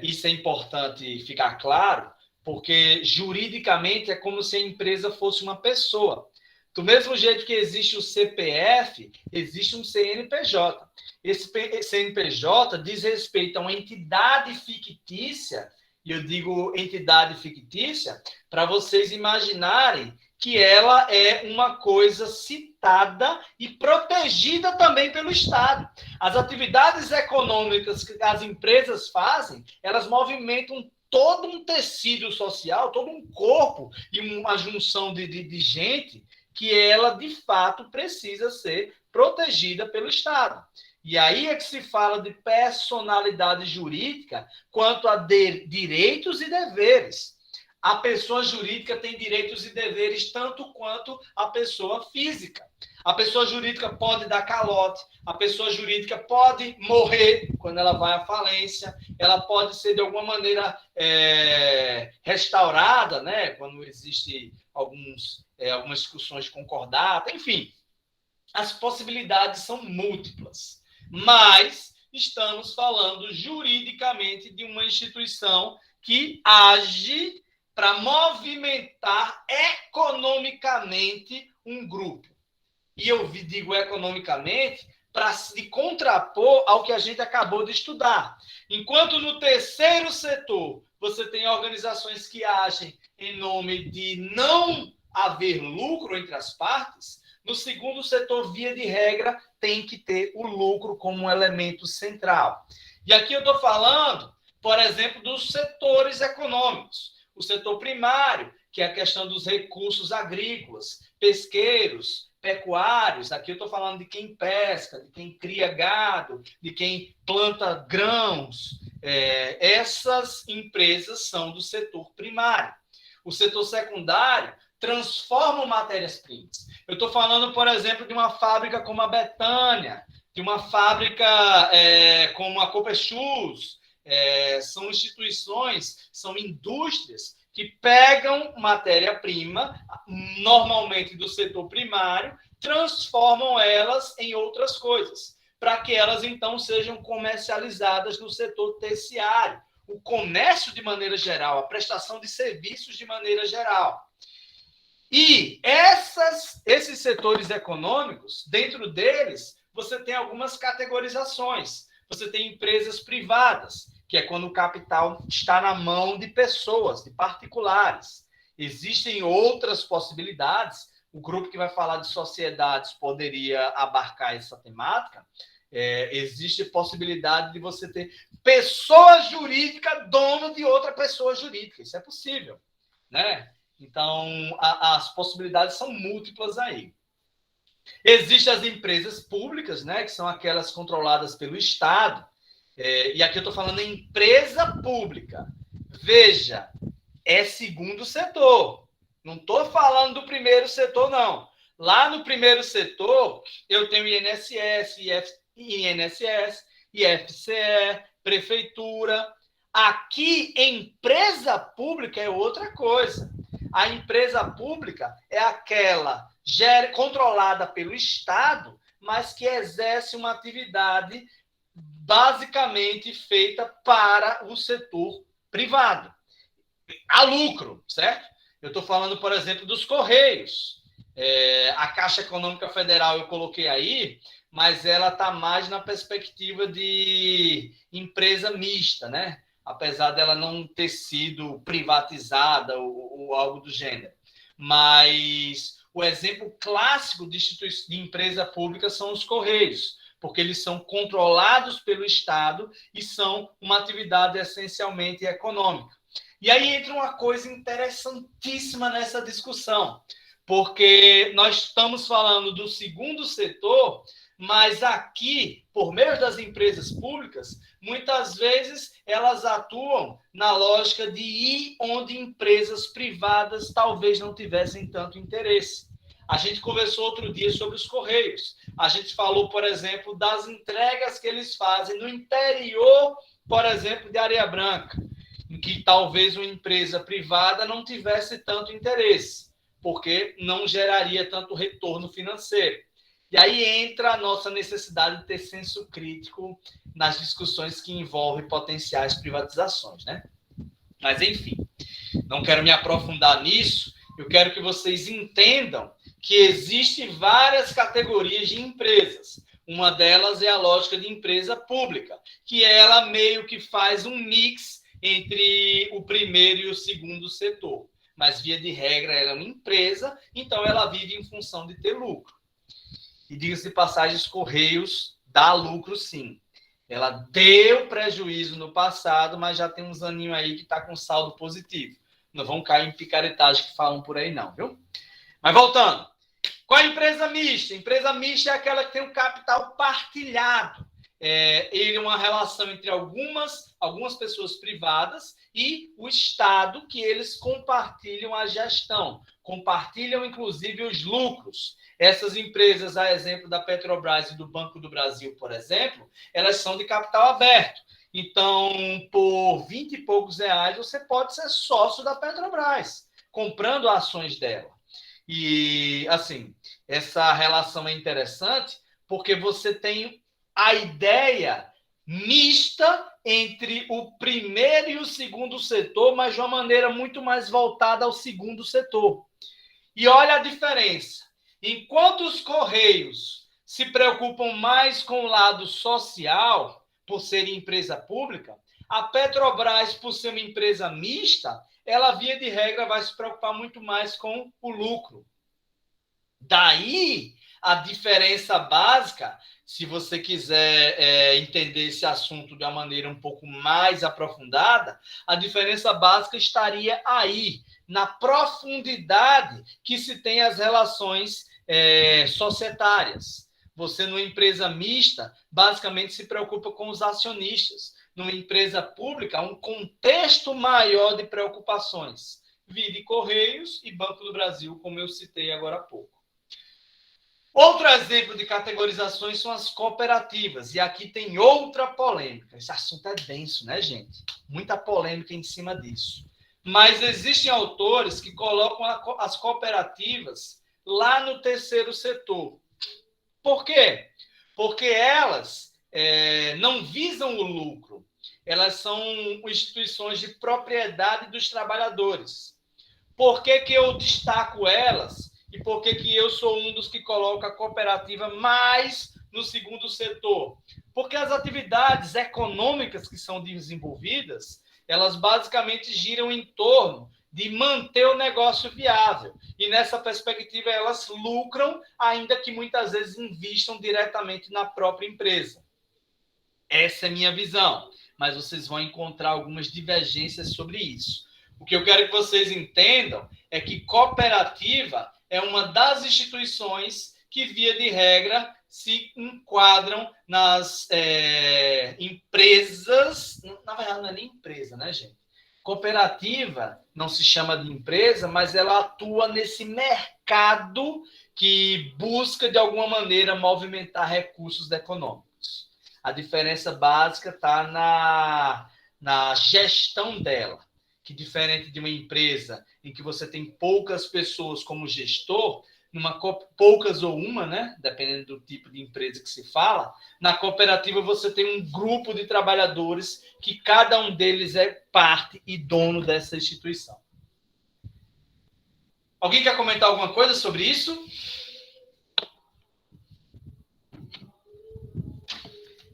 Isso é importante ficar claro, porque juridicamente é como se a empresa fosse uma pessoa. Do mesmo jeito que existe o CPF, existe um CNPJ. Esse CNPJ diz respeito a uma entidade fictícia, e eu digo entidade fictícia, para vocês imaginarem que ela é uma coisa citada e protegida também pelo Estado. As atividades econômicas que as empresas fazem, elas movimentam todo um tecido social, todo um corpo e uma junção de gente que ela, de fato, precisa ser protegida pelo Estado. E aí é que se fala de personalidade jurídica quanto a direitos e deveres. A pessoa jurídica tem direitos e deveres tanto quanto a pessoa física. A pessoa jurídica pode dar calote, a pessoa jurídica pode morrer quando ela vai à falência, ela pode ser de alguma maneira restaurada, né? Quando existe algumas discussões de concordata, enfim. As possibilidades são múltiplas, mas estamos falando juridicamente de uma instituição que age para movimentar economicamente um grupo. E eu digo economicamente para se contrapor ao que a gente acabou de estudar. Enquanto no terceiro setor você tem organizações que agem em nome de não haver lucro entre as partes, no segundo setor, via de regra, tem que ter o lucro como um elemento central. E aqui eu estou falando, por exemplo, dos setores econômicos. O setor primário, que é a questão dos recursos agrícolas, pesqueiros, pecuários. Aqui eu estou falando de quem pesca, de quem cria gado, de quem planta grãos. Essas empresas são do setor primário. O setor secundário transforma matérias-primas. Eu estou falando, por exemplo, de uma fábrica como a Betânia, de uma fábrica como a Copechus. São instituições, são indústrias que pegam matéria-prima, normalmente do setor primário, transformam elas em outras coisas, para que elas, então, sejam comercializadas no setor terciário. O comércio, de maneira geral, a prestação de serviços, de maneira geral. E esses setores econômicos, dentro deles, você tem algumas categorizações. Você tem empresas privadas, que é quando o capital está na mão de pessoas, de particulares. Existem outras possibilidades. O grupo que vai falar de sociedades poderia abarcar essa temática. Existe possibilidade de você ter pessoa jurídica dono de outra pessoa jurídica. Isso é possível, né? Então, as possibilidades são múltiplas aí. Existem as empresas públicas, né, que são aquelas controladas pelo Estado. E aqui eu estou falando em empresa pública. Veja, é segundo setor. Não estou falando do primeiro setor, não. Lá no primeiro setor, eu tenho INSS, IFCE, prefeitura. Aqui, empresa pública é outra coisa. A empresa pública é aquela controlada pelo Estado, mas que exerce uma atividade basicamente feita para o setor privado. Há lucro, certo? Eu estou falando, por exemplo, dos Correios. A Caixa Econômica Federal eu coloquei aí, mas ela está mais na perspectiva de empresa mista, né? Apesar dela não ter sido privatizada ou algo do gênero. Mas o exemplo clássico de empresa pública são os Correios, porque eles são controlados pelo Estado e são uma atividade essencialmente econômica. E aí entra uma coisa interessantíssima nessa discussão, porque nós estamos falando do segundo setor, mas aqui, por meio das empresas públicas, muitas vezes elas atuam na lógica de ir onde empresas privadas talvez não tivessem tanto interesse. A gente conversou outro dia sobre os Correios. A gente falou, por exemplo, das entregas que eles fazem no interior, por exemplo, de Areia Branca, em que talvez uma empresa privada não tivesse tanto interesse, porque não geraria tanto retorno financeiro. E aí entra a nossa necessidade de ter senso crítico nas discussões que envolvem potenciais privatizações, né? Mas, enfim, não quero me aprofundar nisso. Eu quero que vocês entendam que existem várias categorias de empresas. Uma delas é a lógica de empresa pública, que ela meio que faz um mix entre o primeiro e o segundo setor. Mas, via de regra, ela é uma empresa, então ela vive em função de ter lucro. E, diga-se de passagem, os Correios dá lucro, sim. Ela deu prejuízo no passado, mas já tem uns aninhos aí que está com saldo positivo. Não vão cair em picaretagem que falam por aí, não, viu? Mas voltando. Qual é a empresa mista? A empresa mista é aquela que tem um capital partilhado. Ele é uma relação entre algumas pessoas privadas e o Estado, que eles compartilham a gestão, compartilham, inclusive, os lucros. Essas empresas, a exemplo da Petrobras e do Banco do Brasil, por exemplo, elas são de capital aberto. Então, por 20 e poucos reais, você pode ser sócio da Petrobras, comprando ações dela. E, assim, essa relação é interessante porque você tem a ideia mista entre o primeiro e o segundo setor, mas de uma maneira muito mais voltada ao segundo setor. E olha a diferença. Enquanto os Correios se preocupam mais com o lado social, por ser empresa pública, a Petrobras, por ser uma empresa mista, ela, via de regra, vai se preocupar muito mais com o lucro. Daí a diferença básica, se você quiser entender esse assunto de uma maneira um pouco mais aprofundada, a diferença básica estaria aí, na profundidade que se tem as relações societárias. Você, numa empresa mista, basicamente se preocupa com os acionistas. Numa empresa pública, um contexto maior de preocupações. Vide Correios e Banco do Brasil, como eu citei agora há pouco. Outro exemplo de categorizações são as cooperativas. E aqui tem outra polêmica. Esse assunto é denso, né, gente? Muita polêmica em cima disso. Mas existem autores que colocam as cooperativas lá no terceiro setor. Por quê? Porque elas não visam o lucro. Elas são instituições de propriedade dos trabalhadores. Por que eu destaco elas? E por que eu sou um dos que coloca a cooperativa mais no segundo setor? Porque as atividades econômicas que são desenvolvidas, elas basicamente giram em torno de manter o negócio viável. E nessa perspectiva, elas lucram, ainda que muitas vezes invistam diretamente na própria empresa. Essa é a minha visão, mas vocês vão encontrar algumas divergências sobre isso. O que eu quero que vocês entendam é que cooperativa é uma das instituições que, via de regra, se enquadram nas empresas. Na verdade, não é nem empresa, né, gente? Cooperativa não se chama de empresa, mas ela atua nesse mercado que busca, de alguma maneira, movimentar recursos econômicos. A diferença básica está na gestão dela, que, diferente de uma empresa em que você tem poucas pessoas como gestor, poucas ou uma, né? Dependendo do tipo de empresa que se fala, na cooperativa você tem um grupo de trabalhadores que cada um deles é parte e dono dessa instituição. Alguém quer comentar alguma coisa sobre isso?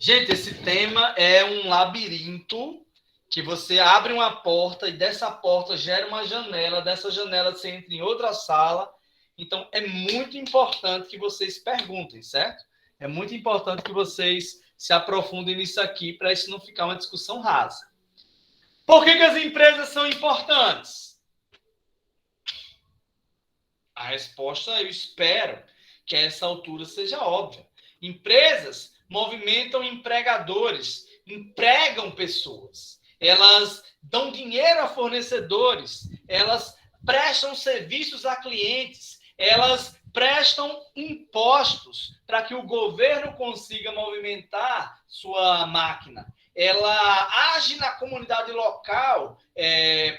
Gente, esse tema é um labirinto que você abre uma porta e dessa porta gera uma janela, dessa janela você entra em outra sala. Então, é muito importante que vocês perguntem, certo? É muito importante que vocês se aprofundem nisso aqui para isso não ficar uma discussão rasa. Por que as empresas são importantes? A resposta, eu espero que a essa altura seja óbvia. Empresas movimentam empregadores, empregam pessoas. Elas dão dinheiro a fornecedores, elas prestam serviços a clientes, elas prestam impostos para que o governo consiga movimentar sua máquina. Ela age na comunidade local,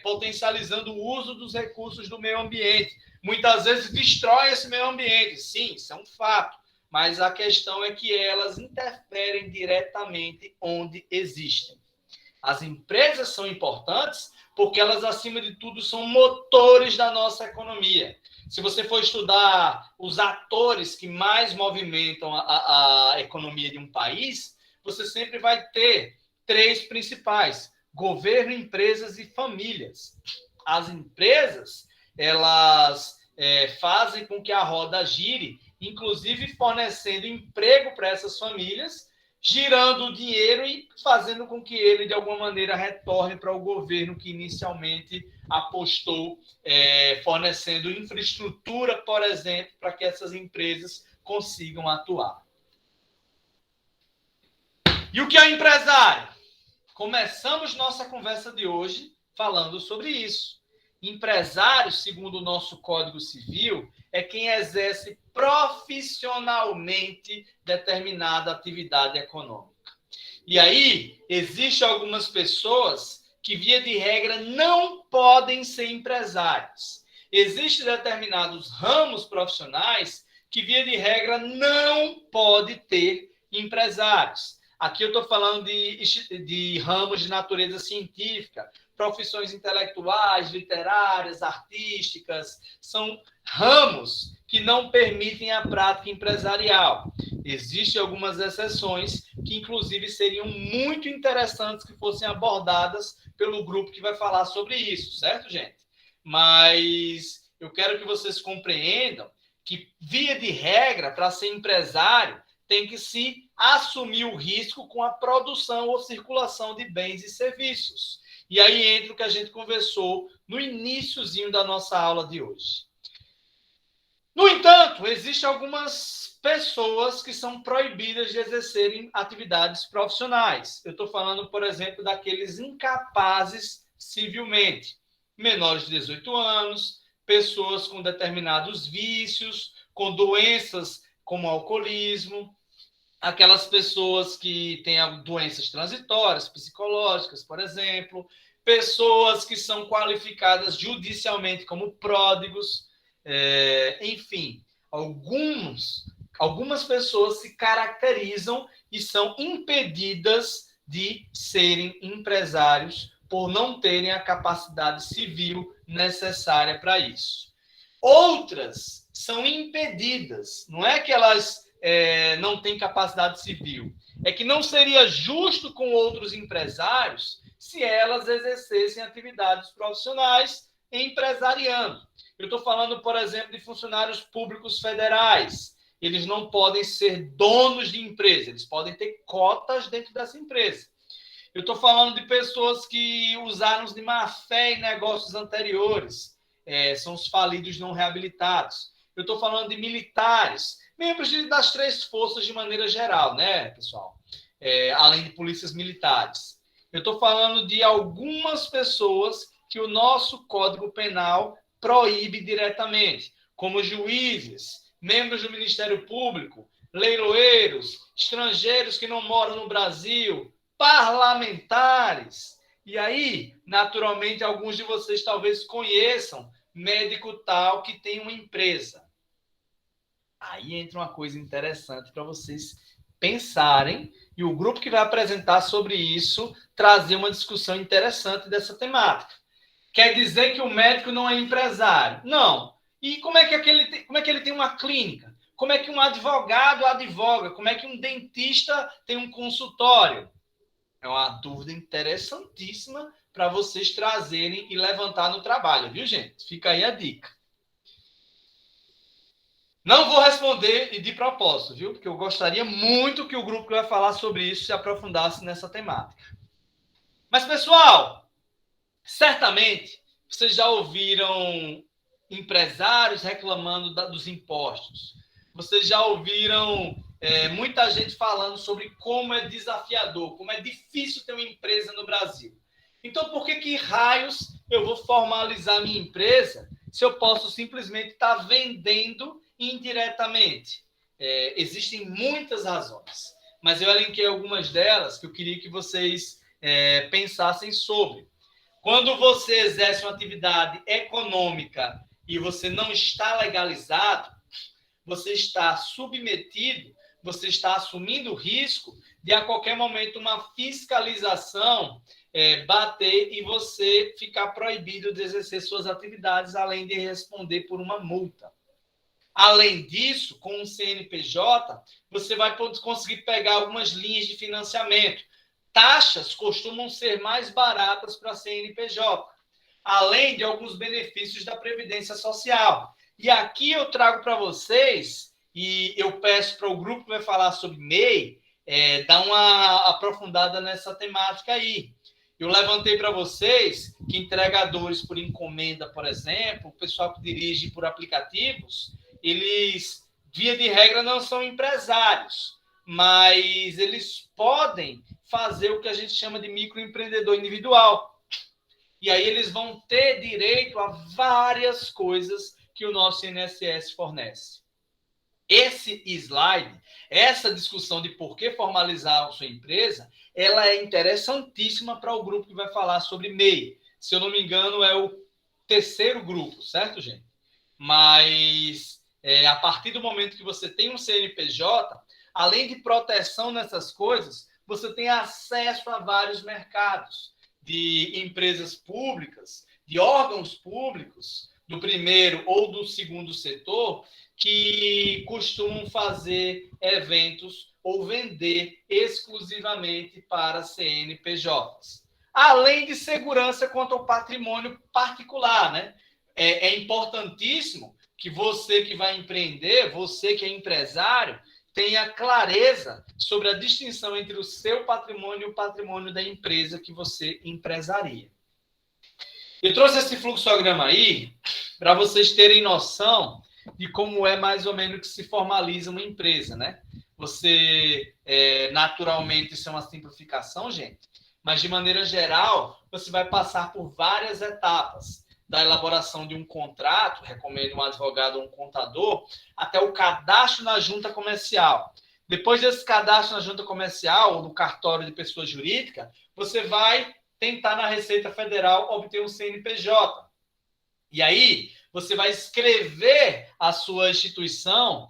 potencializando o uso dos recursos do meio ambiente. Muitas vezes destrói esse meio ambiente. Sim, isso é um fato. Mas a questão é que elas interferem diretamente onde existem. As empresas são importantes porque elas, acima de tudo, são motores da nossa economia. Se você for estudar os atores que mais movimentam a economia de um país, você sempre vai ter 3 principais: governo, empresas e famílias. As empresas, elas fazem com que a roda gire, inclusive fornecendo emprego para essas famílias, girando o dinheiro e fazendo com que ele, de alguma maneira, retorne para o governo que inicialmente apostou, fornecendo infraestrutura, por exemplo, para que essas empresas consigam atuar. E o que é empresário? Começamos nossa conversa de hoje falando sobre isso. Empresário, segundo o nosso Código Civil, é quem exerce profissionalmente determinada atividade econômica. E aí, existem algumas pessoas que, via de regra, não podem ser empresários. Existem determinados ramos profissionais que, via de regra, não pode ter empresários. Aqui eu estou falando de ramos de natureza científica, profissões intelectuais, literárias, artísticas, são ramos que não permitem a prática empresarial. Existem algumas exceções que, inclusive, seriam muito interessantes que fossem abordadas pelo grupo que vai falar sobre isso, certo, gente? Mas eu quero que vocês compreendam que, via de regra, para ser empresário, tem que se assumir o risco com a produção ou circulação de bens e serviços. E aí entra o que a gente conversou no iniciozinho da nossa aula de hoje. No entanto, existem algumas pessoas que são proibidas de exercerem atividades profissionais. Eu estou falando, por exemplo, daqueles incapazes civilmente. Menores de 18 anos, pessoas com determinados vícios, com doenças como alcoolismo, aquelas pessoas que têm doenças transitórias, psicológicas, por exemplo, pessoas que são qualificadas judicialmente como pródigos, enfim, algumas pessoas se caracterizam e são impedidas de serem empresários por não terem a capacidade civil necessária para isso. Outras são impedidas, não é que elas não têm capacidade civil, é que não seria justo com outros empresários se elas exercessem atividades profissionais empresariando. Eu estou falando, por exemplo, de funcionários públicos federais. Eles não podem ser donos de empresa, eles podem ter cotas dentro dessa empresa. Eu estou falando de pessoas que usaram de má fé em negócios anteriores, são os falidos não reabilitados. Eu estou falando de militares, membros das 3 forças de maneira geral, né, pessoal? Além de polícias militares. Eu estou falando de algumas pessoas que o nosso Código Penal proíbe diretamente, como juízes, membros do Ministério Público, leiloeiros, estrangeiros que não moram no Brasil, parlamentares. E aí, naturalmente, alguns de vocês talvez conheçam médico tal que tem uma empresa. Aí entra uma coisa interessante para vocês pensarem, e o grupo que vai apresentar sobre isso trazer uma discussão interessante dessa temática. Quer dizer que o médico não é empresário? Não. E como é que ele tem uma clínica? Como é que um advogado advoga? Como é que um dentista tem um consultório? É uma dúvida interessantíssima para vocês trazerem e levantar no trabalho, viu, gente? Fica aí a dica. Não vou responder e de propósito, viu? Porque eu gostaria muito que o grupo que vai falar sobre isso se aprofundasse nessa temática. Mas, pessoal, certamente vocês já ouviram empresários reclamando dos impostos. Vocês já ouviram muita gente falando sobre como é desafiador, como é difícil ter uma empresa no Brasil. Então, por que raios eu vou formalizar minha empresa se eu posso simplesmente estar vendendo indiretamente? Existem muitas razões, mas eu elenquei algumas delas que eu queria que vocês pensassem sobre. Quando você exerce uma atividade econômica e você não está legalizado, você está submetido, você está assumindo o risco de, a qualquer momento, uma fiscalização bater e você ficar proibido de exercer suas atividades, além de responder por uma multa. Além disso, com o CNPJ, você vai conseguir pegar algumas linhas de financiamento. Taxas costumam ser mais baratas para a CNPJ, além de alguns benefícios da Previdência Social. E aqui eu trago para vocês, e eu peço para o grupo que vai falar sobre MEI, dar uma aprofundada nessa temática aí. Eu levantei para vocês que entregadores por encomenda, por exemplo, o pessoal que dirige por aplicativos, eles, via de regra, não são empresários, mas eles podem fazer o que a gente chama de microempreendedor individual. E aí eles vão ter direito a várias coisas que o nosso INSS fornece. Esse slide, essa discussão de por que formalizar a sua empresa, ela é interessantíssima para o grupo que vai falar sobre MEI. Se eu não me engano, é o 3º grupo, certo, gente? Mas a partir do momento que você tem um CNPJ, além de proteção nessas coisas, você tem acesso a vários mercados de empresas públicas, de órgãos públicos, do primeiro ou do segundo setor, que costumam fazer eventos ou vender exclusivamente para CNPJs. Além de segurança quanto ao patrimônio particular, né? É importantíssimo que você que vai empreender, você que é empresário, tenha clareza sobre a distinção entre o seu patrimônio e o patrimônio da empresa que você empresaria. Eu trouxe esse fluxograma aí para vocês terem noção de como é mais ou menos que se formaliza uma empresa, né? Você, naturalmente, isso é uma simplificação, gente, mas de maneira geral, você vai passar por várias etapas, da elaboração de um contrato, recomendo um advogado ou um contador, até o cadastro na junta comercial. Depois desse cadastro na junta comercial ou no cartório de pessoa jurídica, você vai tentar na Receita Federal obter um CNPJ. E aí, você vai escrever a sua instituição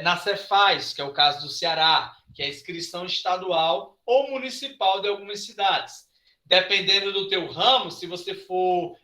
na Cefaz, que é o caso do Ceará, que é a inscrição estadual ou municipal de algumas cidades. Dependendo do teu ramo, se você for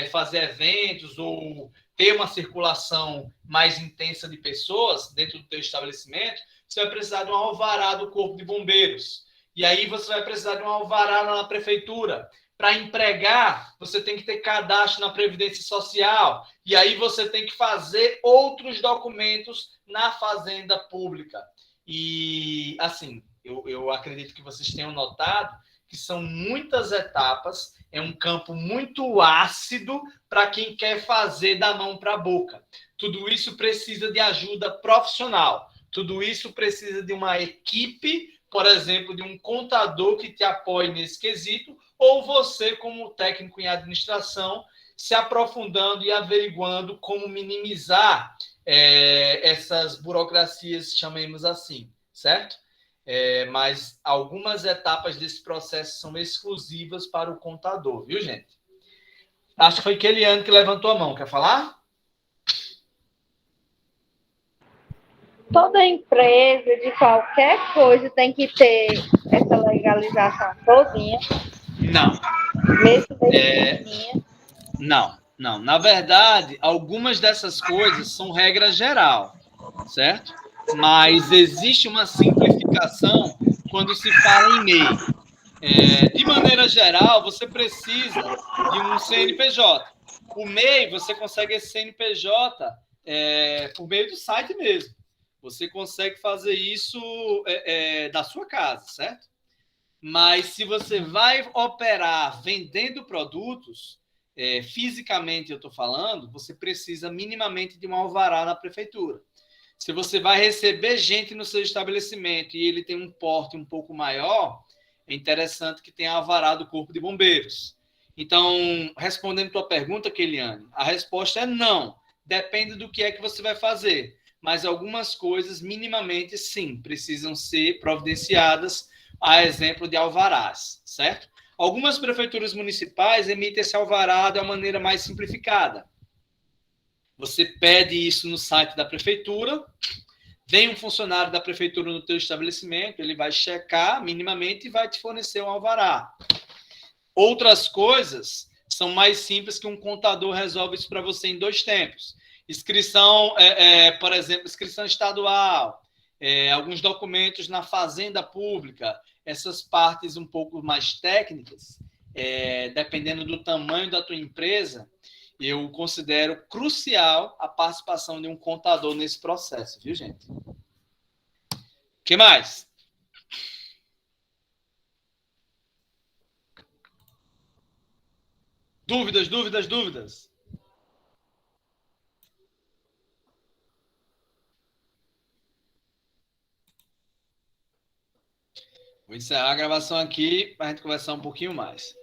fazer eventos ou ter uma circulação mais intensa de pessoas dentro do teu estabelecimento, você vai precisar de um alvará do Corpo de Bombeiros. E aí você vai precisar de um alvará na prefeitura. Para empregar, você tem que ter cadastro na Previdência Social. E aí você tem que fazer outros documentos na Fazenda Pública. E, assim, eu acredito que vocês tenham notado que são muitas etapas, é um campo muito ácido para quem quer fazer da mão para a boca. Tudo isso precisa de ajuda profissional. Tudo isso precisa de uma equipe, por exemplo, de um contador que te apoie nesse quesito, ou você, como técnico em administração, se aprofundando e averiguando como minimizar essas burocracias, chamemos assim, certo? Mas algumas etapas desse processo são exclusivas para o contador, viu, gente? Acho que foi Keliane que levantou a mão. Quer falar? Toda empresa de qualquer coisa tem que ter essa legalização todinha. Não. Mesmo Não. Na verdade, algumas dessas coisas são regra geral, certo? Mas existe uma simplificação quando se fala em MEI. De maneira geral, você precisa de um CNPJ. O MEI, você consegue esse CNPJ por meio do site mesmo. Você consegue fazer isso da sua casa, certo? Mas se você vai operar vendendo produtos, fisicamente eu estou falando, você precisa minimamente de um alvará na prefeitura. Se você vai receber gente no seu estabelecimento e ele tem um porte um pouco maior, é interessante que tenha alvará do Corpo de Bombeiros. Então, respondendo a tua pergunta, Keliane, a resposta é não. Depende do que é que você vai fazer. Mas algumas coisas, minimamente, sim, precisam ser providenciadas, a exemplo de alvarás, certo? Algumas prefeituras municipais emitem esse alvará de uma maneira mais simplificada. Você pede isso no site da prefeitura, vem um funcionário da prefeitura no teu estabelecimento, ele vai checar minimamente e vai te fornecer um alvará. Outras coisas são mais simples que um contador resolve isso para você em 2 tempos. Inscrição, por exemplo, inscrição estadual, alguns documentos na Fazenda Pública, essas partes um pouco mais técnicas, dependendo do tamanho da tua empresa, eu considero crucial a participação de um contador nesse processo, viu, gente? O que mais? Dúvidas? Vou encerrar a gravação aqui para a gente conversar um pouquinho mais.